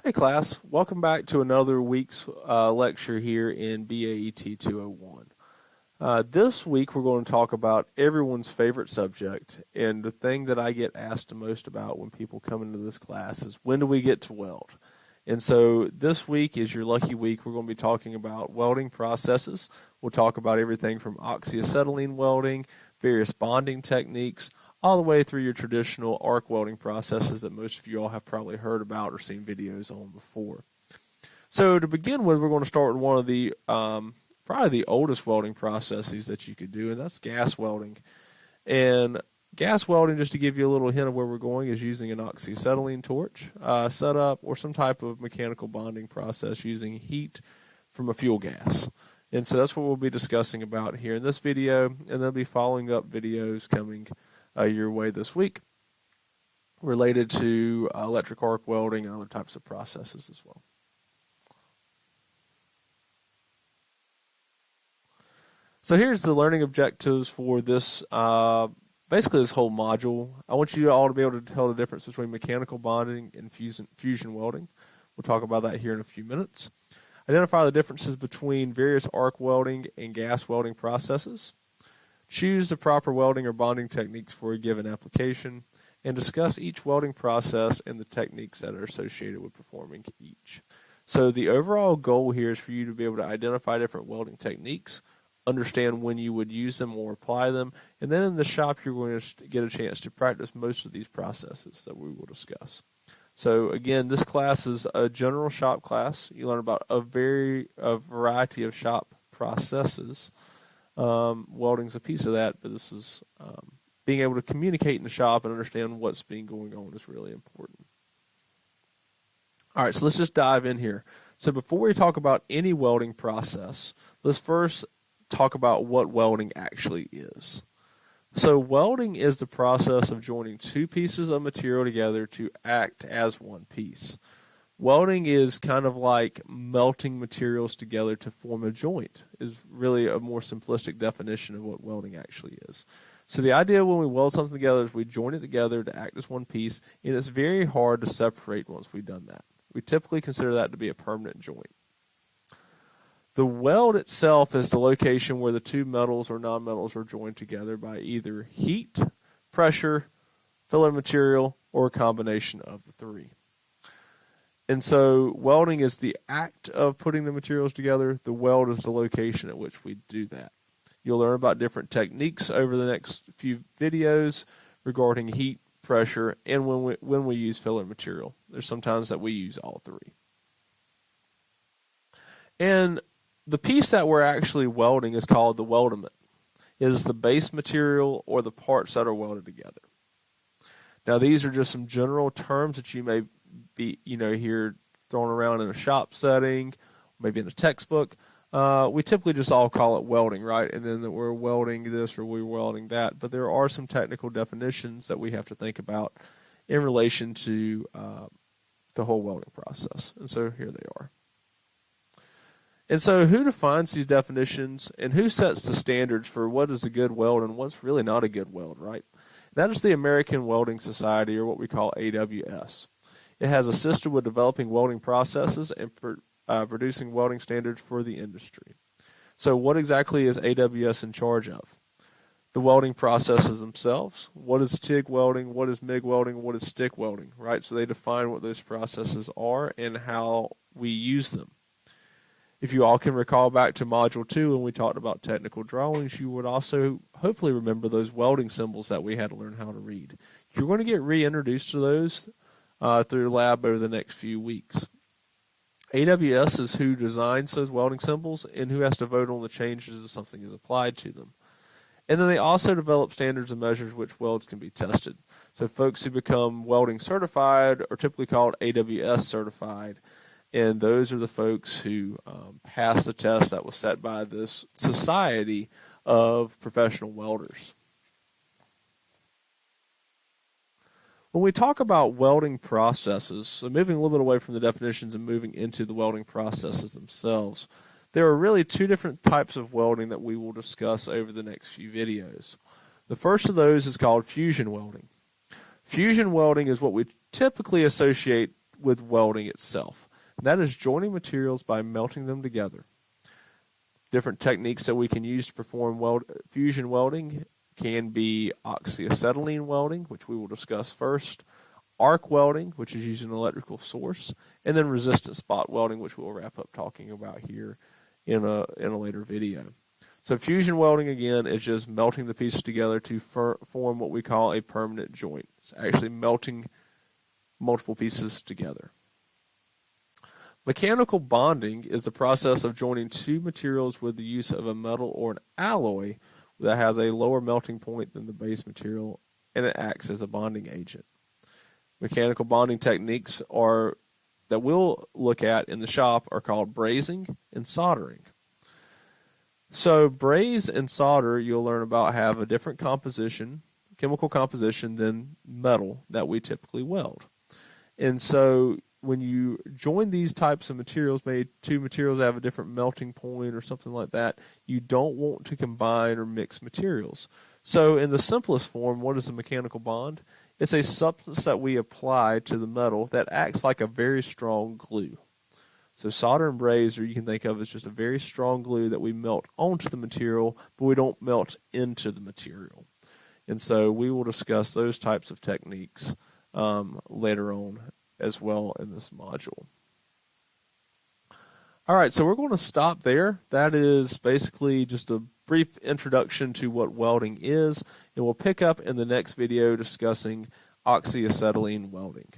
Hey class, welcome back to another week's lecture here in BAET 201. This week we're going to talk about everyone's favorite subject, and the thing that I get asked the most about when people come into this class is when do we get to weld? And so this week is your lucky week. We're going to be talking about welding processes. We'll talk about everything from oxyacetylene welding, various bonding techniques, all the way through your traditional arc welding processes that most of you all have probably heard about or seen videos on before. So to begin with, we're going to start with one of the probably the oldest welding processes that you could do, and that's gas welding. And gas welding, just to give you a little hint of where we're going, is using an oxyacetylene torch setup or some type of mechanical bonding process using heat from a fuel gas. And so that's what we'll be discussing about here in this video, and there'll be following up videos coming your way this week related to electric arc welding and other types of processes as well. So here's the learning objectives for this, basically this whole module. I want you all to be able to tell the difference between mechanical bonding and fusion welding. We'll talk about that here in a few minutes. Identify the differences between various arc welding and gas welding processes. Choose the proper welding or bonding techniques for a given application, and discuss each welding process and the techniques that are associated with performing each. So the overall goal here is for you to be able to identify different welding techniques, understand when you would use them or apply them, and then in the shop you're going to get a chance to practice most of these processes that we will discuss. So again, this class is a general shop class. You learn about a variety of shop processes. Welding's a piece of that, but this is being able to communicate in the shop and understand what's being going on is really important. All right, so let's just dive in here. So before we talk about any welding process, let's first talk about what welding actually is. So welding is the process of joining two pieces of material together to act as one piece. Welding is kind of like melting materials together to form a joint, is really a more simplistic definition of what welding actually is. So the idea when we weld something together is we join it together to act as one piece, and it's very hard to separate once we've done that. We typically consider that to be a permanent joint. The weld itself is the location where the two metals or nonmetals are joined together by either heat, pressure, filler material, or a combination of the three. And so welding is the act of putting the materials together. The weld is the location at which we do that. You'll learn about different techniques over the next few videos regarding heat, pressure, and when we use filler material. There's sometimes that we use all three. And the piece that we're actually welding is called the weldment. It is the base material or the parts that are welded together. Now these are just some general terms that you may be, here thrown around in a shop setting, maybe in a textbook. We typically just all call it welding, right? And then that we're welding this or we're welding that. But there are some technical definitions that we have to think about in relation to the whole welding process. And so here they are. And so who defines these definitions and who sets the standards for what is a good weld and what's really not a good weld, right? That is the American Welding Society, or what we call AWS. It has assisted with developing welding processes and producing welding standards for the industry. So what exactly is AWS in charge of? The welding processes themselves. What is TIG welding? What is MIG welding? What is stick welding, right? So they define what those processes are and how we use them. If you all can recall back to Module 2 when we talked about technical drawings, you would also hopefully remember those welding symbols that we had to learn how to read. You're going to get reintroduced to those through the lab over the next few weeks. AWS is who designs those welding symbols and who has to vote on the changes if something is applied to them. And then they also develop standards and measures which welds can be tested. So folks who become welding certified are typically called AWS certified. And those are the folks who pass the test that was set by this society of professional welders. When we talk about welding processes, so moving a little bit away from the definitions and moving into the welding processes themselves, there are really two different types of welding that we will discuss over the next few videos. The first of those is called fusion welding. Fusion welding is what we typically associate with welding itself. And that is joining materials by melting them together. Different techniques that we can use to perform fusion welding can be oxyacetylene welding, which we will discuss first, arc welding, which is using an electrical source, and then resistant spot welding, which we'll wrap up talking about here in a later video. So fusion welding, again, is just melting the pieces together to form what we call a permanent joint. It's actually melting multiple pieces together. Mechanical bonding is the process of joining two materials with the use of a metal or an alloy that has a lower melting point than the base material, and it acts as a bonding agent. Mechanical bonding techniques that we'll look at in the shop are called brazing and soldering. So braze and solder, you'll learn about, have a different chemical composition than metal that we typically weld. And so when you join these types of materials, maybe two materials that have a different melting point or something like that, you don't want to combine or mix materials. So in the simplest form, what is a mechanical bond? It's a substance that we apply to the metal that acts like a very strong glue. So solder and braze, or you can think of as just a very strong glue that we melt onto the material, but we don't melt into the material. And so we will discuss those types of techniques later on as well in this module. All right, so we're going to stop there. That is basically just a brief introduction to what welding is, and we'll pick up in the next video discussing oxyacetylene welding.